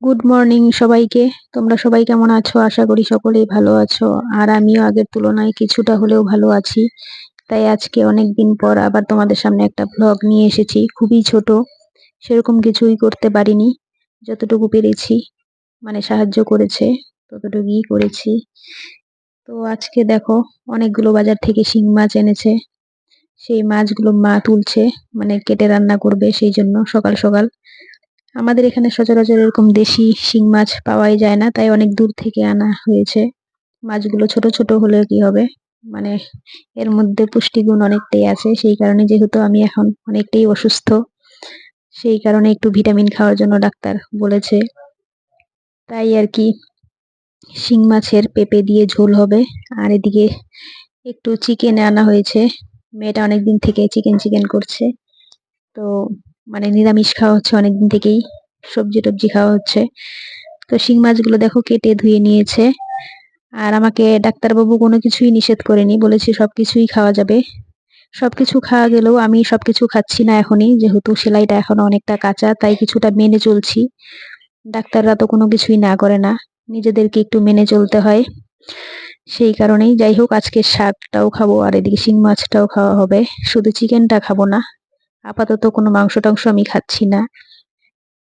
Good morning সবাইকে। তোমরা সবাই কেমন আছো? আশা করি সকলেই ভালো আছো। আর আমিও আগের তুলনায় কিছুটা হলেও ভালো আছি। তাই আজকে অনেক দিন পর আবার তোমাদের সামনে একটা ভ্লগ নিয়ে এসেছি। খুবই ছোট, সেরকম কিছুই করতে পারিনি। যতটুকু পেরেছি মানে সাহায্য করেছে ততটুকুই করেছি। তো আজকে দেখো, অনেকগুলো বাজার থেকে শিং মাছ এনেছে। সেই মাছগুলো মা তুলছে, মানে কেটে রান্না করবে, সেই জন্য সকাল সকাল। আমাদের এখানে সচরাচর এরকম দেশি শিং মাছ পাওয়াই যায় না, তাই অনেক দূর থেকে আনা হয়েছে। মাছগুলো ছোট ছোট হলে কি হবে, মানে এর মধ্যে পুষ্টিগুণ অনেকটাই আছে। সেই কারণে, যেহেতু আমি এখন অনেকটাই অসুস্থ, সেই কারণে একটু ভিটামিন খাওয়ার জন্য ডাক্তার বলেছে। তাই আর কি, শিং মাছের পেঁপে দিয়ে ঝোল হবে। আর এদিকে একটু চিকেন আনা হয়েছে। মেয়েটা অনেকদিন থেকে চিকেন চিকেন করছে। তো মানে নিরামিষ খাওয়া হচ্ছে অনেকদিন থেকেই, সবজি টবজি খাওয়া হচ্ছে। তো শিং মাছগুলো দেখো কেটে ধুয়ে নিয়েছে। আর আমাকে ডাক্তারবাবু কোনো কিছুই নিষেধ করেনি, বলেছে সবকিছুই খাওয়া যাবে। সবকিছু খাওয়া গেলেও আমি সবকিছু খাচ্ছি না এখনই, যেহেতু সেলাইটা এখনো অনেকটা কাঁচা, তাই কিছুটা মেনে চলছি। ডাক্তাররা তো কোনো কিছুই না করে না, নিজেদেরকে একটু মেনে চলতে হয়। সেই কারণেই যাই হোক, আজকে শাকটাও খাবো আর এদিকে শিং মাছটাও খাওয়া হবে। শুধু চিকেনটা খাবো না, আপাতত কোনো মাংস টাংস আমি খাচ্ছি না।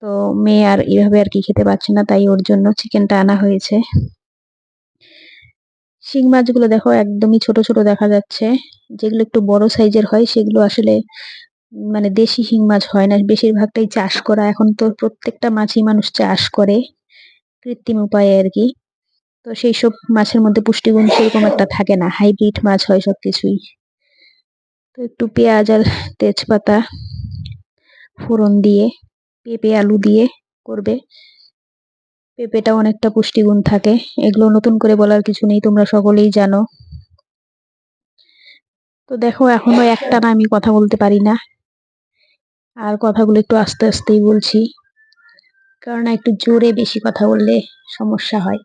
তো মেয়ে আর এভাবে আর কি খেতে পারছে না, তাই ওর জন্য চিকেনটা আনা হয়েছে। শিং মাছগুলো দেখো একদমই ছোট ছোট দেখা যাচ্ছে। যেগুলো একটু বড় সাইজের হয় সেগুলো আসলে মানে দেশি শিং মাছ হয় না, বেশিরভাগটাই চাষ করা। এখন তো প্রত্যেকটা মাছই মানুষ চাষ করে কৃত্রিম উপায়ে আর কি। তো সেই সব মাছের মধ্যে পুষ্টিগুণ সেরকম একটা থাকে না, হাইব্রিড মাছ হয় সবকিছুই। তো একটু পেঁয়াজ আর তেজপাতা ফোড়ন দিয়ে পেঁপে আলু দিয়ে করবে। পেঁপেটা অনেকটা পুষ্টিগুণ থাকে, এগুলো নতুন করে বলার কিছু নেই, তোমরা সকলেই জানো। তো দেখো, এখনো একটানা আমি কথা বলতে পারি না, আর কথাগুলো একটু আস্তে আস্তেই বলছি, কারণ একটু জোরে বেশি কথা বললে সমস্যা হয়।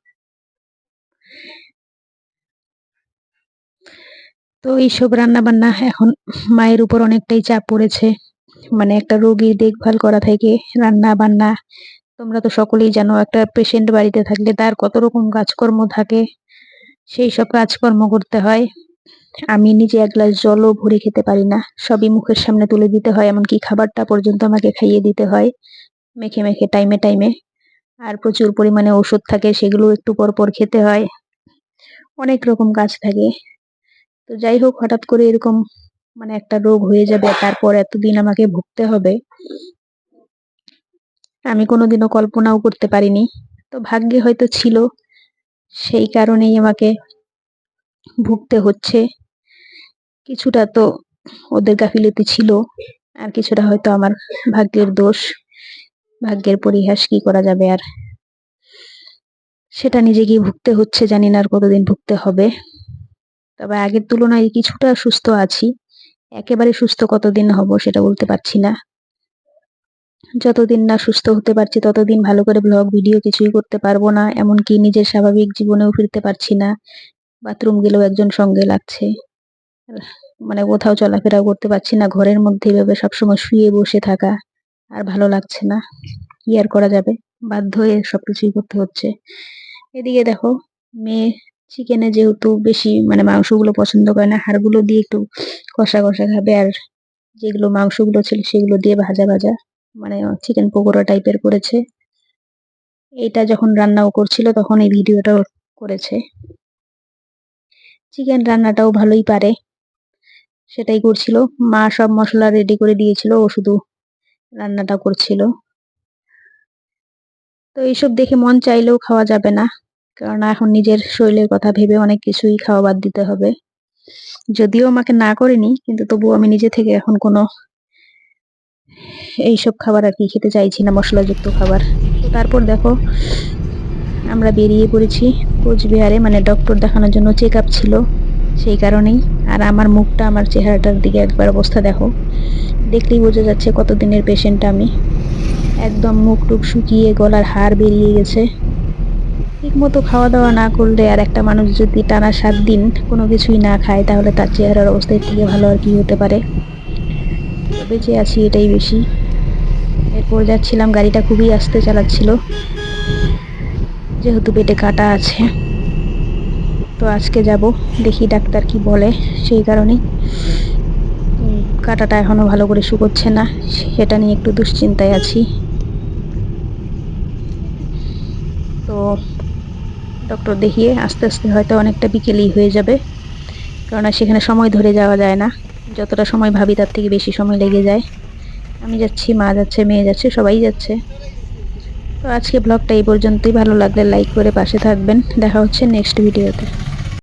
তো এইসব রান্না বান্না এখন মায়ের উপর অনেকটাই চাপ পড়েছে, মানে একটা রোগীর দেখভাল করা থেকে রান্না বান্না। তোমরা তো সকলেই জানো, একটা পেশেন্ট বাড়িতে থাকলে তার কত রকম কাজকর্ম থাকে, সেই সব কাজকর্ম করতে হয়। আমি নিজে এক গ্লাস জলও ভরে খেতে পারি না, সবই মুখের সামনে তুলে দিতে হয়, এমনকি খাবারটা পর্যন্ত আমাকে খাইয়ে দিতে হয় মেখে মেখে টাইমে টাইমে। আর প্রচুর পরিমাণে ওষুধ থাকে, সেগুলো একটু পর পর খেতে হয়। অনেক রকম কাজ থাকে। তো যাই হোক, হঠাৎ করে এরকম মানে একটা রোগ হয়ে যাবে, তারপর এতদিন আমাকে ভুগতে হবে, আমি কোনোদিনও কল্পনাও করতে পারিনি। তো ভাগ্যে হয়তো ছিল, সেই কারণেই আমাকে ভুগতে হচ্ছে। কিছুটা তো ওদের গাফিলতি ছিল, আর কিছুটা হয়তো আমার ভাগ্যের দোষ, ভাগ্যের পরিহাস, কি করা যাবে আর। সেটা নিজেকেই ভুগতে হচ্ছে, জানি না আর কতদিন ভুগতে হবে। তবে আগের তুলনায় কিছুটা সুস্থ আছি। একেবারে সুস্থ কতদিন হব সেটা বলতে পারছি না। যতদিন না সুস্থ হতে পারছি ততদিন ভালো করে ব্লগ ভিডিও কিছুই করতে পারবো না, এমনকি নিজের স্বাভাবিক জীবনেও ফিরতে পারছি না। বাথরুম গেলেও একজন সঙ্গে লাগছে, মানে কোথাও চলাফেরা করতে পারছি না, ঘরের মধ্যে এভাবে সবসময় শুয়ে বসে থাকা আর ভালো লাগছে না। কি আর করা যাবে, বাধ্য হয়ে সবকিছুই করতে হচ্ছে। এদিকে দেখো, মেয়ে চিকেনে যেহেতু বেশি মানে মাংসগুলো পছন্দ করে না, হাড়গুলো দিয়ে একটু কষা কষা খাবে, আর যেগুলো মাংসগুলো ছিল সেগুলো দিয়ে ভাজা ভাজা, মানে চিকেন পকোড়া টাইপের করেছে। এইটা যখন রান্নাও করছিল তখন এই ভিডিওটাও করেছে। চিকেন রান্নাটাও ভালোই পারে, সেটাই করছিল। মা সব মশলা রেডি করে দিয়েছিল, ও শুধু রান্নাটা করছিল। তো এইসব দেখে মন চাইলেও খাওয়া যাবে না, কারণ এখন নিজের শরীরের কথা ভেবে অনেক কিছুই খাওয়া বাদ দিতে হবে। যদিও আমাকে না করেনি, কিন্তু তবুও আমি নিজে থেকে এখন কোনো এইসব খাবার আর কি খেতে চাইছি না, মশলাযুক্ত খাবার। তো তারপর দেখো, আমরা বেরিয়ে পড়েছি কোচবিহারে, মানে ডক্টর দেখানোর জন্য, চেক আপ ছিল সেই কারণেই। আর আমার মুখটা, আমার চেহারাটার দিকে একবার অবস্থা দেখো, দেখলেই বোঝা যাচ্ছে কতদিনের পেশেন্ট আমি। একদম মুখ টুক শুকিয়ে গলার হাড় বেরিয়ে গেছে। ঠিক মতো খাওয়া দাওয়া না করলে, আর একটা মানুষ যদি টানা 7 দিন কোনো কিছুই না খায়, তাহলে তার চেহারার অবস্থা এর থেকে ভালো আর কি হতে পারে। বেঁচে আছি এটাই বেশি। এরপর যাচ্ছিলাম, গাড়িটা খুবই আস্তে চালাচ্ছিল, যেহেতু পেটে কাটা আছে। তো আজকে যাব, দেখি ডাক্তার কি বলে। সেই কারণেই কাটাটা এখনো ভালো করে শুকোচ্ছে না, সেটা নিয়ে একটু দুশ্চিন্তায় আছি। তো ডক্টর দেখিয়ে আস্তে আস্তে হয়তো অনেকটা বিকেলই হয়ে যাবে, কেননা সেখানে সময় ধরে যাওয়া যায় না। যতটা সময় ভাবি তার থেকে বেশি সময় লেগে যায়। আমি যাচ্ছি, মা যাচ্ছে, মেয়ে যাচ্ছে, সবাই যাচ্ছে। তো আজকে ব্লগটা এই পর্যন্তই। ভালো লাগলে লাইক করে পাশে থাকবেন। দেখা হচ্ছে নেক্সট ভিডিওতে।